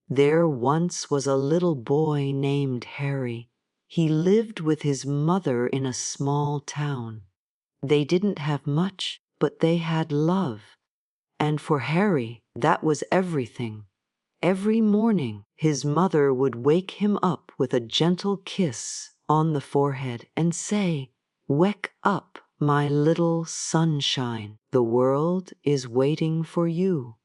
There once was a little boy named Harry. He lived with his mother in a small town. They didn't have much, but they had love. And for Harry, that was everything. Every morning, his mother would wake him up with a gentle kiss on the forehead and say, "Wake up, my little sunshine. The world is waiting for you."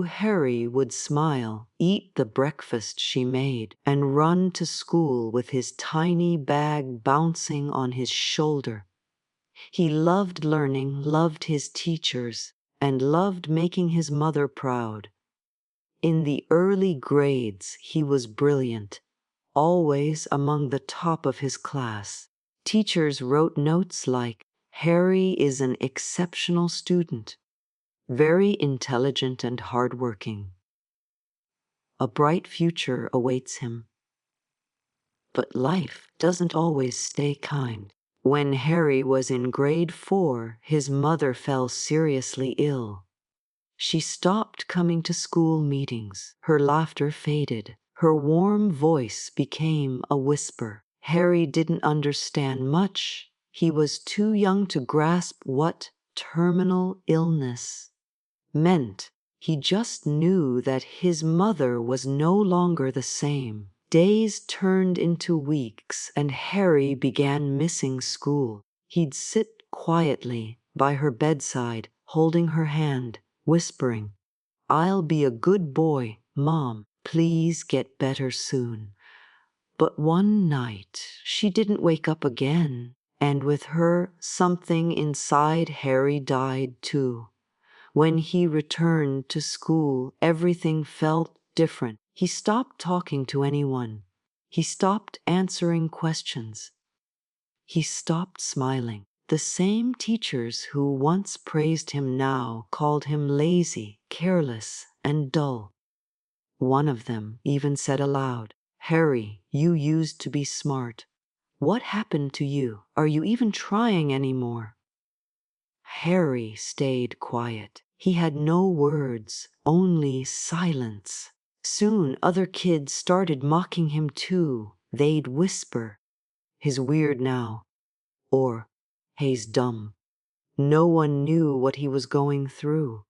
Harry would smile, eat the breakfast she made, and run to school with his tiny bag bouncing on his shoulder. He loved learning, loved his teachers, and loved making his mother proud. In the early grades, he was brilliant, always among the top of his class. Teachers wrote notes like, "Harry is an exceptional student, very intelligent and hardworking. A bright future awaits him." But life doesn't always stay kind. When Harry was in grade 4, his mother fell seriously ill. She stopped coming to school meetings. Her laughter faded. Her warm voice became a whisper. Harry didn't understand much. He was too young to grasp what terminal illness meant. He just knew that his mother was no longer the same. Days turned into weeks, and Harry began missing school. He'd sit quietly by her bedside, holding her hand, whispering, "I'll be a good boy, Mom. Please get better soon." But one night, she didn't wake up again, and with her, something inside Harry died too. When he returned to school, everything felt different. He stopped talking to anyone. He stopped answering questions. He stopped smiling. The same teachers who once praised him now called him lazy, careless, and dull. One of them even said aloud, "Harry, you used to be smart. What happened to you? Are you even trying anymore?" Harry stayed quiet. He had no words, only silence. Soon other kids started mocking him too. They'd whisper, "He's weird now," or "He's dumb." No one knew what he was going through.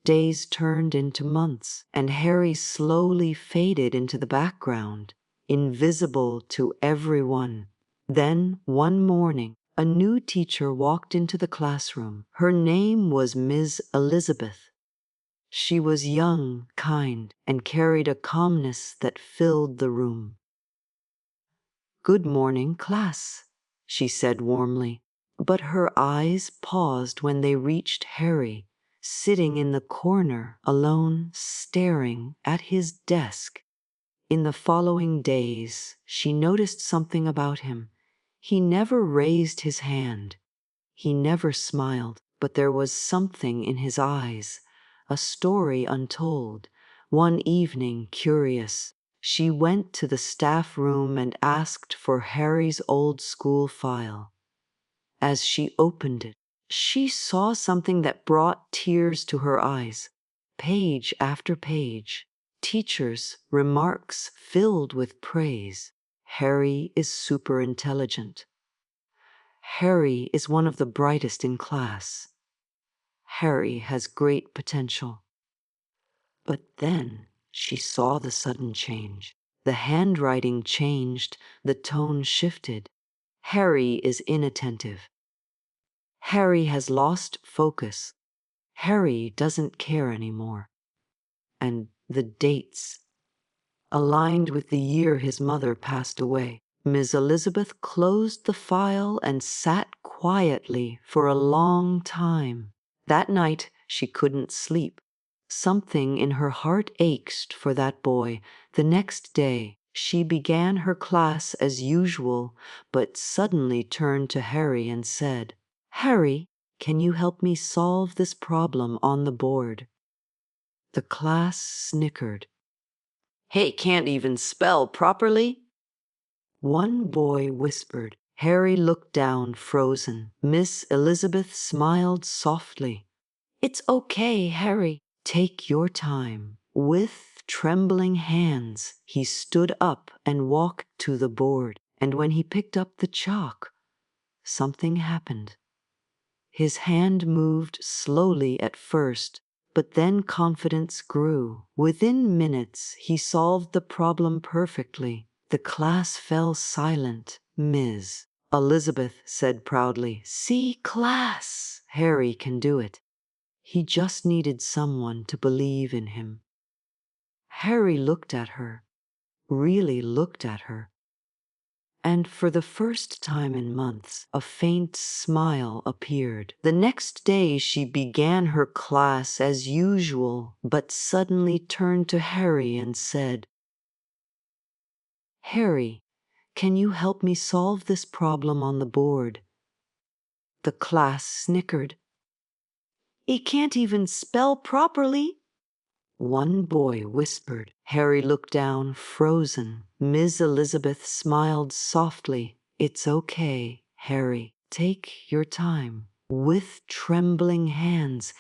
Days turned into months, and Harry slowly faded into the background, invisible to everyone. Then, one morning, a new teacher walked into the classroom. Her name was Ms. Elizabeth. She was young, kind, and carried a calmness that filled the room. "Good morning, class," she said warmly. But her eyes paused when they reached Harry, sitting in the corner, alone, staring at his desk. In the following days, she noticed something about him. He never raised his hand. He never smiled, but there was something in his eyes, a story untold. One evening, curious, she went to the staff room and asked for Harry's old school file. As she opened it, she saw something that brought tears to her eyes. Page after page, teachers' remarks filled with praise. "Harry is super intelligent. Harry is one of the brightest in class. Harry has great potential." But then she saw the sudden change. The handwriting changed, the tone shifted. "Harry is inattentive. Harry has lost focus. Harry doesn't care anymore." And the dates aligned with the year his mother passed away. Ms. Elizabeth closed the file and sat quietly for a long time. That night, she couldn't sleep. Something in her heart ached for that boy. The next day, she began her class as usual, but suddenly turned to Harry and said, "Harry, can you help me solve this problem on the board?" The class snickered. "Hey, can't even spell properly?" One boy whispered. Harry looked down, frozen. Miss Elizabeth smiled softly. "It's okay, Harry. Take your time. With trembling hands, he stood up and walked to the board. And when he picked up the chalk, something happened. His hand moved slowly at first, but then confidence grew. Within minutes, he solved the problem perfectly. The class fell silent. Ms. Elizabeth said proudly, "See, class, Harry can do it." He just needed someone to believe in him. Harry looked at her, really looked at her. And for the first time in months, a faint smile appeared. The next day she began her class as usual, but suddenly turned to Harry and said, "Harry, can you help me solve this problem on the board?" The class snickered. "He can't even spell properly." One boy whispered. Harry looked down, frozen. Ms. Elizabeth smiled softly. "It's okay, Harry. Take your time." With trembling hands,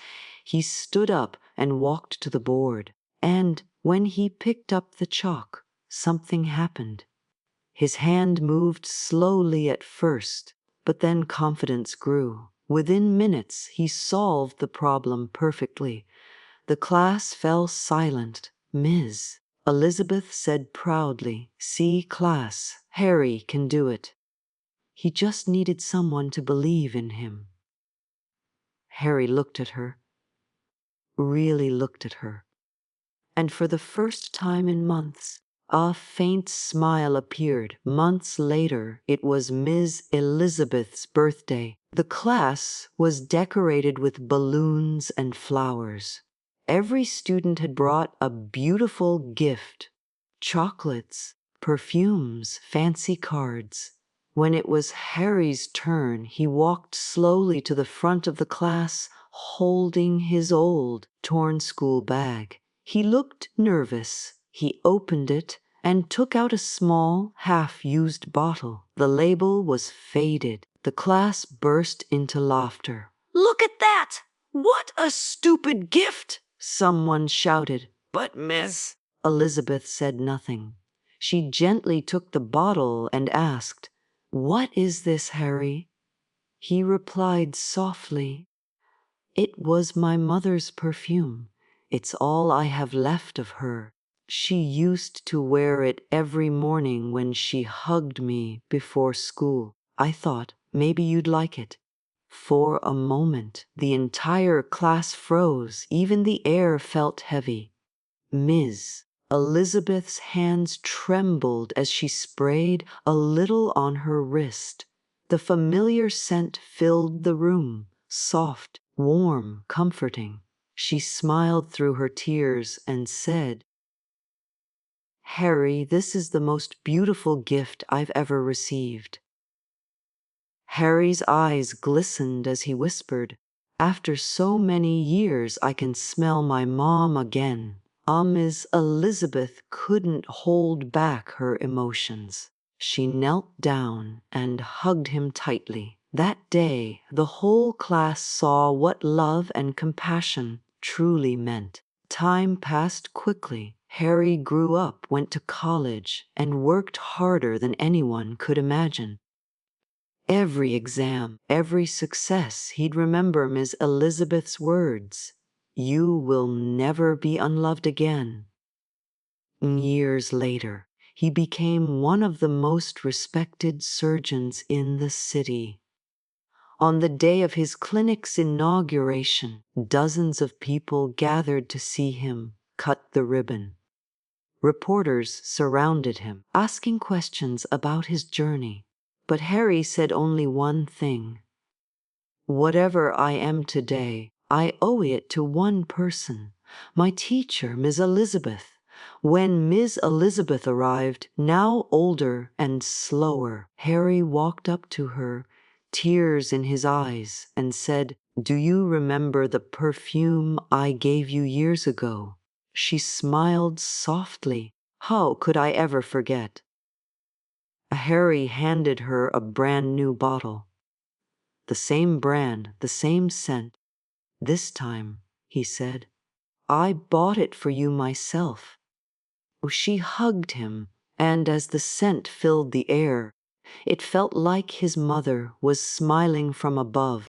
he stood up and walked to the board. And when he picked up the chalk, something happened. His hand moved slowly at first, but then confidence grew. Within minutes, he solved the problem perfectly. The class fell silent. Ms. Elizabeth said proudly, "See, class, Harry can do it." He just needed someone to believe in him. Harry looked at her, really looked at her. And for the first time in months, a faint smile appeared. Months later, it was Ms. Elizabeth's birthday. The class was decorated with balloons and flowers. Every student had brought a beautiful gift: chocolates, perfumes, fancy cards. When it was Harry's turn, he walked slowly to the front of the class, holding his old, torn school bag. He looked nervous. He opened it and took out a small, half-used bottle. The label was faded. The class burst into laughter. "Look at that! What a stupid gift!" someone shouted. But Miss Elizabeth said nothing. She gently took the bottle and asked, "What is this, Harry?" He replied softly, "It was my mother's perfume. It's all I have left of her. She used to wear it every morning when she hugged me before school. I thought maybe you'd like it." For a moment, the entire class froze. Even the air felt heavy. Ms. Elizabeth's hands trembled as she sprayed a little on her wrist. The familiar scent filled the room, soft, warm, comforting. She smiled through her tears and said, "Harry, this is the most beautiful gift I've ever received." Harry's eyes glistened as he whispered, "After so many years, I can smell my mom again." Miss Elizabeth couldn't hold back her emotions. She knelt down and hugged him tightly. That day, the whole class saw what love and compassion truly meant. Time passed quickly. Harry grew up, went to college, and worked harder than anyone could imagine. Every exam, every success, he'd remember Miss Elizabeth's words, "You will never be unloved again." Years later, he became one of the most respected surgeons in the city. On the day of his clinic's inauguration, dozens of people gathered to see him cut the ribbon. Reporters surrounded him, asking questions about his journey. But Harry said only one thing: "Whatever I am today, I owe it to one person, my teacher, Miss Elizabeth." When Miss Elizabeth arrived, now older and slower, Harry walked up to her, tears in his eyes, and said, "Do you remember the perfume I gave you years ago?" She smiled softly. "How could I ever forget?" Harry handed her a brand new bottle. "The same brand, the same scent. This time," he said, "I bought it for you myself." She hugged him, and as the scent filled the air, it felt like his mother was smiling from above.